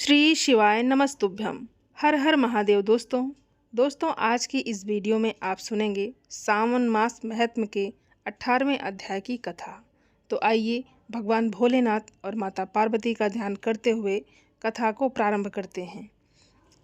श्री शिवाय नमस्तुभ्यम। हर हर महादेव। दोस्तों आज की इस वीडियो में आप सुनेंगे सावन मास महत्म के 18वें अध्याय की कथा। तो आइए भगवान भोलेनाथ और माता पार्वती का ध्यान करते हुए कथा को प्रारंभ करते हैं।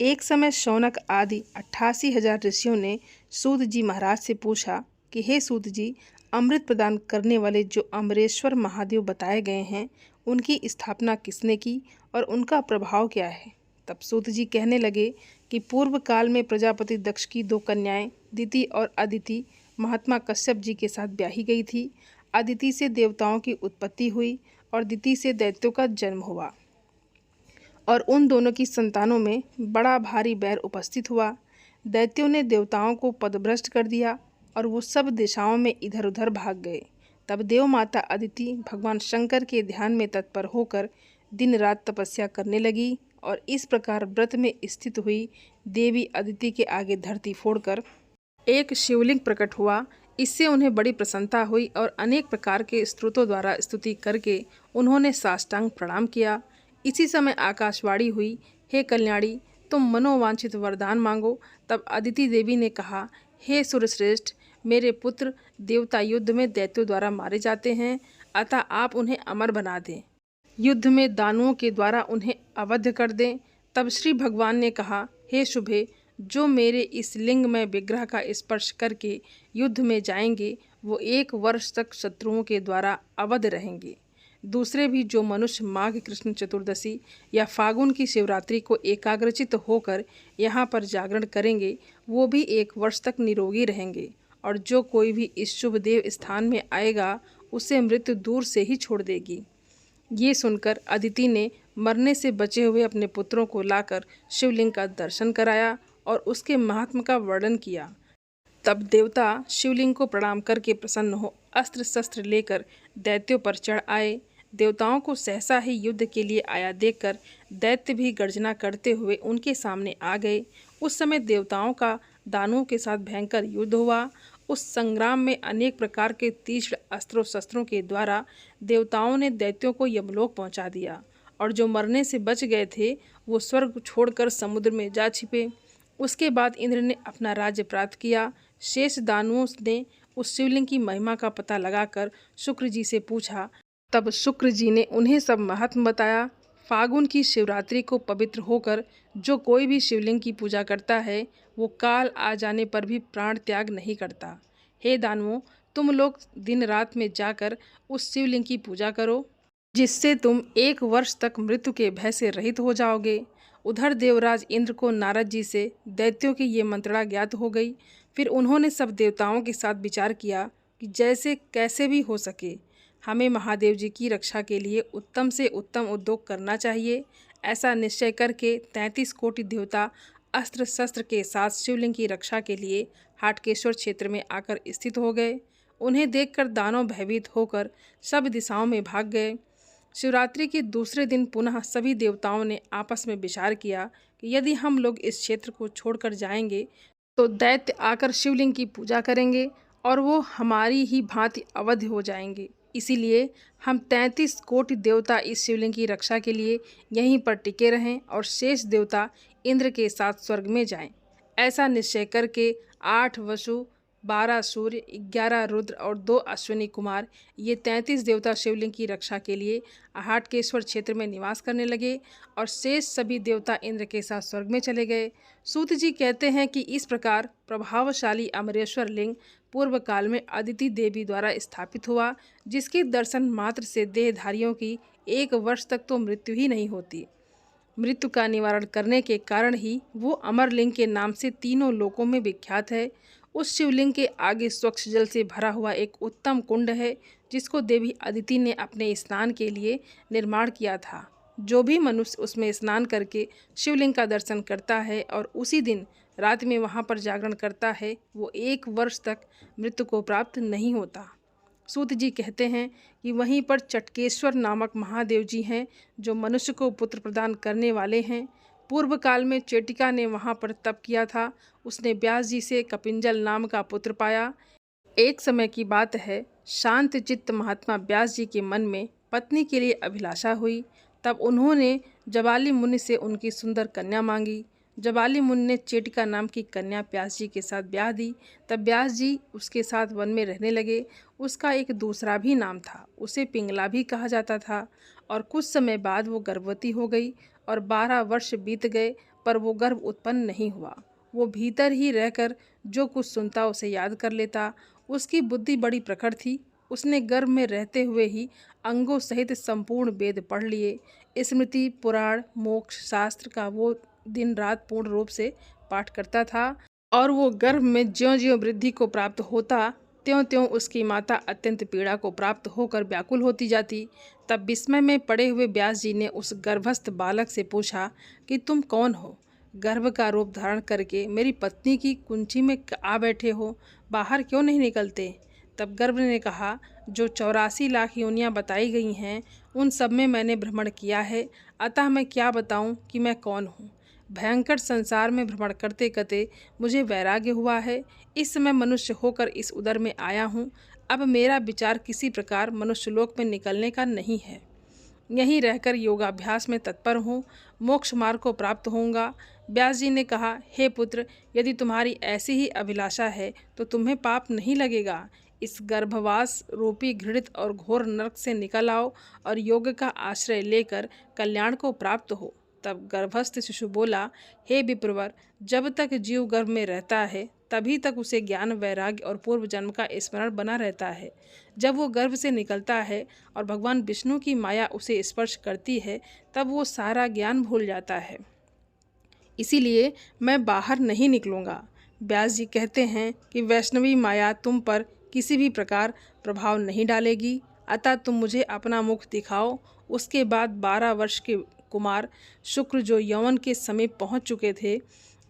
एक समय शौनक आदि 88,000 ऋषियों ने सूत जी महाराज से पूछा कि हे सूत जी, अमृत प्रदान करने वाले जो अमरेश्वर महादेव बताए गए हैं, उनकी स्थापना किसने की और उनका प्रभाव क्या है। तब सूत जी कहने लगे कि पूर्व काल में प्रजापति दक्ष की 2 कन्याएं दिति और अदिति महात्मा कश्यप जी के साथ ब्याही गई थी। अदिति से देवताओं की उत्पत्ति हुई और दिति से दैत्यों का जन्म हुआ और उन दोनों की संतानों में बड़ा भारी बैर उपस्थित हुआ। दैत्यों ने देवताओं को पदभ्रष्ट कर दिया और वो सब दिशाओं में इधर उधर भाग गए। तब देव माता अदिति भगवान शंकर के ध्यान में तत्पर होकर दिन रात तपस्या करने लगी और इस प्रकार व्रत में स्थित हुई देवी अदिति के आगे धरती फोड़कर एक शिवलिंग प्रकट हुआ। इससे उन्हें बड़ी प्रसन्नता हुई और अनेक प्रकार के स्तोत्रों द्वारा स्तुति करके उन्होंने साष्टांग प्रणाम किया। इसी समय आकाशवाणी हुई, हे कल्याणी, तुम मनोवांछित वरदान मांगो। तब अदिति देवी ने कहा, हे सुरश्रेष्ठ, मेरे पुत्र देवता युद्ध में दैत्यों द्वारा मारे जाते हैं, अतः आप उन्हें अमर बना दें। युद्ध में दानुओं के द्वारा उन्हें अवध कर दें। तब श्री भगवान ने कहा, हे शुभे, जो मेरे इस लिंग में विग्रह का स्पर्श करके युद्ध में जाएंगे, वो 1 वर्ष तक शत्रुओं के द्वारा अवध रहेंगे। दूसरे भी जो मनुष्य माघ कृष्ण चतुर्दशी या फागुन की शिवरात्रि को एकाग्रचित होकर यहाँ पर जागरण करेंगे, वो भी 1 वर्ष तक निरोगी रहेंगे। और जो कोई भी इस शुभ देव स्थान में आएगा, उसे मृत्यु दूर से ही छोड़ देगी। ये सुनकर अदिति ने मरने से बचे हुए अपने पुत्रों को लाकर शिवलिंग का दर्शन कराया और उसके महात्म का वर्णन किया। तब देवता शिवलिंग को प्रणाम करके प्रसन्न हो अस्त्र शस्त्र लेकर दैत्यों पर चढ़ आए। देवताओं को सहसा ही युद्ध के लिए आया देखकर दैत्य भी गर्जना करते हुए उनके सामने आ गए। उस समय देवताओं का दानवों के साथ भयंकर युद्ध हुआ। उस संग्राम में अनेक प्रकार के तीक्ष्ण अस्त्रों शस्त्रों के द्वारा देवताओं ने दैत्यों को यमलोक पहुंचा दिया और जो मरने से बच गए थे वो स्वर्ग छोड़कर समुद्र में जा छिपे। उसके बाद इंद्र ने अपना राज्य प्राप्त किया। शेष दानवों ने उस शिवलिंग की महिमा का पता लगाकर शुक्र जी से पूछा। तब शुक्र जी ने उन्हें सब महात्म बताया। फागुन की शिवरात्रि को पवित्र होकर जो कोई भी शिवलिंग की पूजा करता है, वो काल आ जाने पर भी प्राण त्याग नहीं करता। हे दानवों, तुम लोग दिन रात में जाकर उस शिवलिंग की पूजा करो, जिससे तुम 1 वर्ष तक मृत्यु के भय से रहित हो जाओगे। उधर देवराज इंद्र को नारद जी से दैत्यों की ये मंत्रणा ज्ञात हो गई। फिर उन्होंने सब देवताओं के साथ विचार किया कि जैसे कैसे भी हो सके हमें महादेव जी की रक्षा के लिए उत्तम से उत्तम उद्योग करना चाहिए। ऐसा निश्चय करके 33 कोटि देवता अस्त्र शस्त्र के साथ शिवलिंग की रक्षा के लिए हाटकेश्वर क्षेत्र में आकर स्थित हो गए। उन्हें देखकर दानव भयभीत होकर सब दिशाओं में भाग गए। शिवरात्रि के दूसरे दिन पुनः सभी देवताओं ने आपस में विचार किया कि यदि हम लोग इस क्षेत्र को छोड़कर जाएंगे तो दैत्य आकर शिवलिंग की पूजा करेंगे और वो हमारी ही भांति अवध हो जाएंगे। इसीलिए हम 33 कोटि देवता इस शिवलिंग की रक्षा के लिए यहीं पर टिके रहें और शेष देवता इंद्र के साथ स्वर्ग में जाएं। ऐसा निश्चय करके 8 वसु, 12 सूर्य, 11 रुद्र और 2 अश्विनी कुमार, ये 33 देवता शिवलिंग की रक्षा के लिए हाटकेश्वर क्षेत्र में निवास करने लगे और शेष सभी देवता इंद्र के साथ स्वर्ग में चले गए। सूत जी कहते हैं कि इस प्रकार प्रभावशाली अमरेश्वर लिंग पूर्व काल में अदिति देवी द्वारा स्थापित हुआ, जिसके दर्शन मात्र से देहधारियों की 1 वर्ष तक तो मृत्यु ही नहीं होती। मृत्यु का निवारण करने के कारण ही वो अमरलिंग के नाम से तीनों लोकों में विख्यात है। उस शिवलिंग के आगे स्वच्छ जल से भरा हुआ एक उत्तम कुंड है, जिसको देवी अदिति ने अपने स्नान के लिए निर्माण किया था। जो भी मनुष्य उसमें स्नान करके शिवलिंग का दर्शन करता है और उसी दिन रात में वहाँ पर जागरण करता है, वो 1 वर्ष तक मृत्यु को प्राप्त नहीं होता। सूत जी कहते हैं कि वहीं पर चटकेश्वर नामक महादेव जी हैं, जो मनुष्य को पुत्र प्रदान करने वाले हैं। पूर्व काल में चेटिका ने वहाँ पर तप किया था। उसने व्यास जी से कपिंजल नाम का पुत्र पाया। एक समय की बात है, शांत चित्त महात्मा व्यास जी के मन में पत्नी के लिए अभिलाषा हुई। तब उन्होंने जबाली मुनि से उनकी सुंदर कन्या मांगी। जबाली मुनि ने चेटिका नाम की कन्या व्यास जी के साथ ब्याह दी। तब व्यास जी उसके साथ वन में रहने लगे। उसका एक दूसरा भी नाम था, उसे पिंगला भी कहा जाता था। और कुछ समय बाद वो गर्भवती हो गई और 12 वर्ष बीत गए, पर वो गर्भ उत्पन्न नहीं हुआ। वो भीतर ही रहकर जो कुछ सुनता उसे याद कर लेता। उसकी बुद्धि बड़ी प्रखर थी। उसने गर्भ में रहते हुए ही अंगों सहित संपूर्ण वेद पढ़ लिए। स्मृति, पुराण, मोक्ष शास्त्र का वो दिन रात पूर्ण रूप से पाठ करता था। और वो गर्भ में ज्यों-ज्यों वृद्धि को प्राप्त होता, त्यों-त्यों उसकी माता अत्यंत पीड़ा को प्राप्त होकर व्याकुल होती जाती। तब विस्मय में पड़े हुए व्यास जी ने उस गर्भस्थ बालक से पूछा कि तुम कौन हो? गर्भ का रूप धारण करके मेरी पत्नी की कुंची में आ बैठे हो, बाहर क्यों नहीं निकलते? तब गर्भ ने कहा, जो 84 लाख योनियाँ बताई गई हैं, उन सब में मैंने भ्रमण किया है, अतः मैं क्या बताऊं कि मैं कौन हूँ। भयंकर संसार में भ्रमण करते करते मुझे वैराग्य हुआ है। इस समय मनुष्य होकर इस उदर में आया हूँ। अब मेरा विचार किसी प्रकार मनुष्यलोक में निकलने का नहीं है। यहीं रहकर योगाभ्यास में तत्पर हूँ, मोक्ष मार्ग को प्राप्त होऊंगा। व्यास जी ने कहा, हे पुत्र, यदि तुम्हारी ऐसी ही अभिलाषा है तो तुम्हें पाप नहीं लगेगा। इस गर्भवास रूपी घृणित और घोर नरक से निकल आओ और योग का आश्रय लेकर कल्याण को प्राप्त हो। तब गर्भस्थ शिशु बोला, हे विप्रवर, जब तक जीव गर्भ में रहता है तभी तक उसे ज्ञान, वैराग्य और पूर्व जन्म का स्मरण बना रहता है। जब वो गर्भ से निकलता है और भगवान विष्णु की माया उसे स्पर्श करती है, तब वो सारा ज्ञान भूल जाता है। इसीलिए मैं बाहर नहीं निकलूँगा। व्यास जी कहते हैं कि वैष्णवी माया तुम पर किसी भी प्रकार प्रभाव नहीं डालेगी, अतः तुम मुझे अपना मुख दिखाओ। उसके बाद 12 वर्ष के कुमार शुक्र, जो यौवन के समीप पहुंच चुके थे,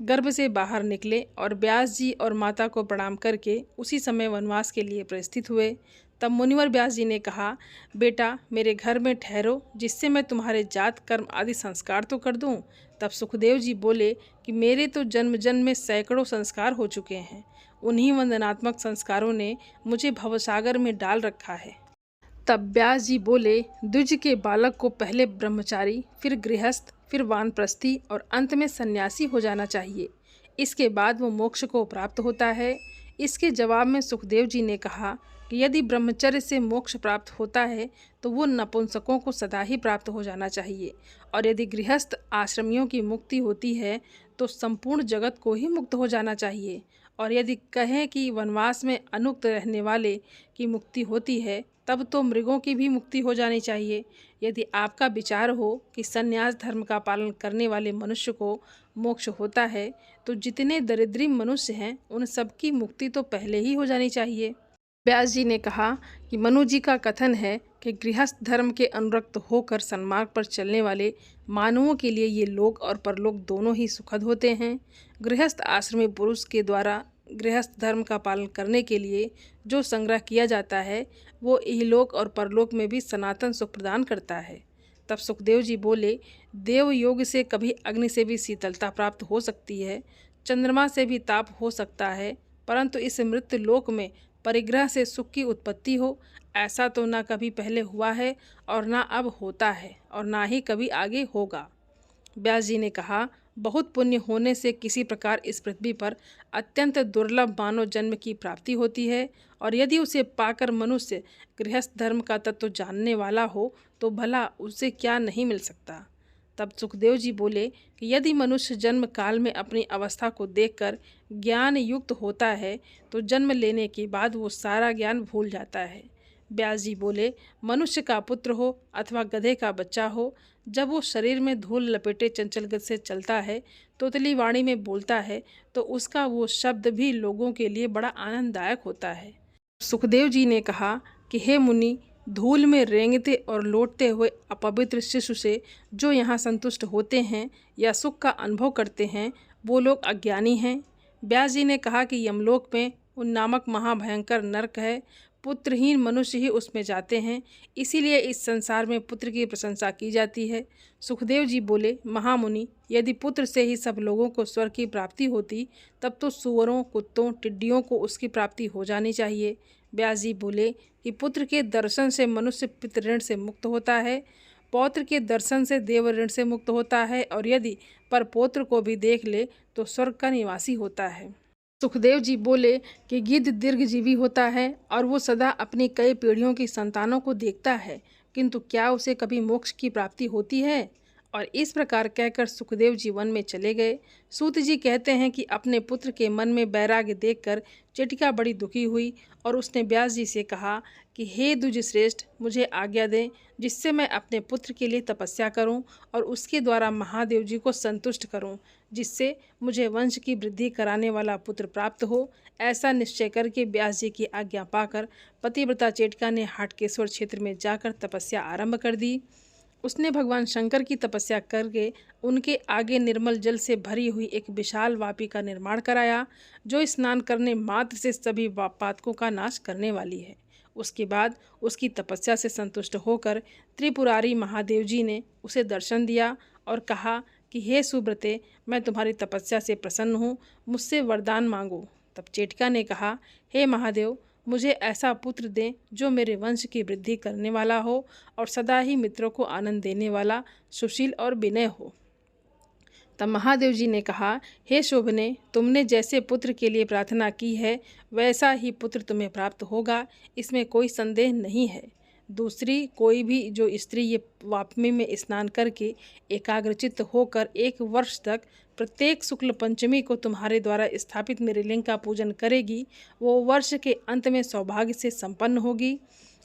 गर्भ से बाहर निकले और व्यास जी और माता को प्रणाम करके उसी समय वनवास के लिए प्रस्थित हुए। तब मुनिवर व्यास जी ने कहा, बेटा मेरे घर में ठहरो, जिससे मैं तुम्हारे जात कर्म आदि संस्कार तो कर दूं। तब सुखदेव जी बोले कि मेरे तो जन्म जन्म में सैकड़ों संस्कार हो चुके हैं। उन्हीं वंदनात्मक संस्कारों ने मुझे भवसागर में डाल रखा है। तब व्यास जी बोले, द्विज के बालक को पहले ब्रह्मचारी, फिर गृहस्थ, फिर वानप्रस्थी और अंत में सन्यासी हो जाना चाहिए। इसके बाद वो मोक्ष को प्राप्त होता है। इसके जवाब में सुखदेव जी ने कहा कि यदि ब्रह्मचर्य से मोक्ष प्राप्त होता है तो वो नपुंसकों को सदा ही प्राप्त हो जाना चाहिए, और यदि गृहस्थ आश्रमियों की मुक्ति होती है तो संपूर्ण जगत को ही मुक्त हो जाना चाहिए। और यदि कहें कि वनवास में अनुक्त रहने वाले की मुक्ति होती है, तब तो मृगों की भी मुक्ति हो जानी चाहिए। यदि आपका विचार हो कि संन्यास धर्म का पालन करने वाले मनुष्य को मोक्ष होता है, तो जितने दरिद्री मनुष्य हैं उन सब की मुक्ति तो पहले ही हो जानी चाहिए। व्यास जी ने कहा कि मनु जी का कथन है कि गृहस्थ धर्म के अनुरक्त होकर सन्मार्ग पर चलने वाले मानवों के लिए ये लोक और परलोक दोनों ही सुखद होते हैं। गृहस्थ आश्रमी पुरुष के द्वारा गृहस्थ धर्म का पालन करने के लिए जो संग्रह किया जाता है, वो इहलोक और परलोक में भी सनातन सुख प्रदान करता है। तब सुखदेव जी बोले, देव योग से कभी अग्नि से भी शीतलता प्राप्त हो सकती है, चंद्रमा से भी ताप हो सकता है, परंतु इस मृत्यु लोक में परिग्रह से सुख की उत्पत्ति हो, ऐसा तो ना कभी पहले हुआ है और ना अब होता है और ना ही कभी आगे होगा। व्यास जी ने कहा, बहुत पुण्य होने से किसी प्रकार इस पृथ्वी पर अत्यंत दुर्लभ मानव जन्म की प्राप्ति होती है, और यदि उसे पाकर मनुष्य गृहस्थ धर्म का तत्व जानने वाला हो तो भला उसे क्या नहीं मिल सकता। तब सुखदेव जी बोले कि यदि मनुष्य जन्म काल में अपनी अवस्था को देखकर ज्ञान युक्त होता है तो जन्म लेने के बाद वो सारा ज्ञान भूल जाता है। व्यास जी बोले, मनुष्य का पुत्र हो अथवा गधे का बच्चा हो, जब वो शरीर में धूल लपेटे चंचल गति से चलता है, तोतली वाणी में बोलता है, तो उसका वो शब्द भी लोगों के लिए बड़ा आनंददायक होता है। सुखदेव जी ने कहा कि हे मुनि, धूल में रेंगते और लौटते हुए अपवित्र शिशु से जो यहाँ संतुष्ट होते हैं या सुख का अनुभव करते हैं, वो लोग अज्ञानी हैं। व्यास जी ने कहा कि यमलोक में उन नामक महाभयंकर नरक है, पुत्रहीन मनुष्य ही उसमें जाते हैं, इसीलिए इस संसार में पुत्र की प्रशंसा की जाती है। सुखदेव जी बोले, महामुनि, यदि पुत्र से ही सब लोगों को स्वर्ग की प्राप्ति होती, तब तो सुअरों, कुत्तों, टिड्डियों को उसकी प्राप्ति हो जानी चाहिए। व्यास जी बोले कि पुत्र के दर्शन से मनुष्य पितृऋण से मुक्त होता है। पौत्र के दर्शन से देव ऋण से मुक्त होता है और यदि परपौत्र को भी देख ले तो स्वर्ग का निवासी होता है। सुखदेव जी बोले कि गिद्ध दीर्घजीवी होता है और वो सदा अपनी कई पीढ़ियों की संतानों को देखता है, किंतु क्या उसे कभी मोक्ष की प्राप्ति होती है? और इस प्रकार कहकर सुखदेव जी वन में चले गए। सूत जी कहते हैं कि अपने पुत्र के मन में वैराग्य देखकर चेटिका बड़ी दुखी हुई और उसने व्यास जी से कहा कि हे द्विज श्रेष्ठ, मुझे आज्ञा दें जिससे मैं अपने पुत्र के लिए तपस्या करूं और उसके द्वारा महादेव जी को संतुष्ट करूं, जिससे मुझे वंश की वृद्धि कराने वाला पुत्र प्राप्त हो। ऐसा निश्चय करके व्यास जी की आज्ञा पाकर पतिव्रता चेटिका ने हाटकेश्वर क्षेत्र में जाकर तपस्या आरंभ कर दी। उसने भगवान शंकर की तपस्या करके उनके आगे निर्मल जल से भरी हुई एक विशाल वापी का निर्माण कराया, जो स्नान करने मात्र से सभी पातकों का नाश करने वाली है। उसके बाद उसकी तपस्या से संतुष्ट होकर त्रिपुरारी महादेव जी ने उसे दर्शन दिया और कहा कि हे सुब्रते, मैं तुम्हारी तपस्या से प्रसन्न हूँ, मुझसे वरदान मांगो। तब चेटिका ने कहा, हे महादेव, मुझे ऐसा पुत्र दें जो मेरे वंश की वृद्धि करने वाला हो और सदा ही मित्रों को आनंद देने वाला, सुशील और विनय हो। तब महादेव जी ने कहा, हे शोभने, तुमने जैसे पुत्र के लिए प्रार्थना की है वैसा ही पुत्र तुम्हें प्राप्त होगा, इसमें कोई संदेह नहीं है। दूसरी कोई भी जो स्त्री ये वापमी में स्नान करके एकाग्रचित्त होकर 1 वर्ष तक प्रत्येक शुक्ल पंचमी को तुम्हारे द्वारा स्थापित मेरे लिंग का पूजन करेगी, वो वर्ष के अंत में सौभाग्य से संपन्न होगी।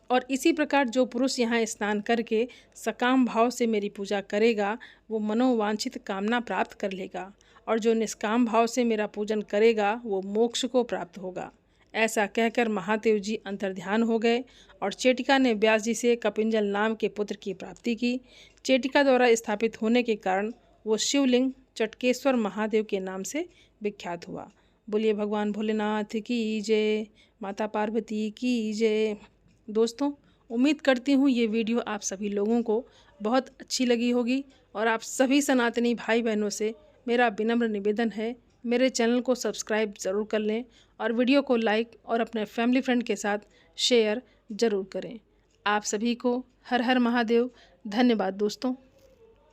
और इसी प्रकार जो पुरुष यहाँ स्नान करके सकाम भाव से मेरी पूजा करेगा, वो मनोवांछित कामना प्राप्त कर लेगा, और जो निष्काम भाव से मेरा पूजन करेगा वो मोक्ष को प्राप्त होगा। ऐसा कहकर महादेव जी अंतर्ध्यान हो गए और चेटिका ने व्यास जी से कपिंजल नाम के पुत्र की प्राप्ति की। चेटिका द्वारा स्थापित होने के कारण वो शिवलिंग चटकेश्वर महादेव के नाम से विख्यात हुआ। बोलिए भगवान भोलेनाथ की जय, माता पार्वती की जय। दोस्तों, उम्मीद करती हूँ ये वीडियो आप सभी लोगों को बहुत अच्छी लगी होगी और आप सभी सनातनी भाई बहनों से मेरा विनम्र निवेदन है, मेरे चैनल को सब्सक्राइब ज़रूर कर लें और वीडियो को लाइक और अपने फैमिली फ्रेंड के साथ शेयर ज़रूर करें। आप सभी को हर हर महादेव। धन्यवाद दोस्तों।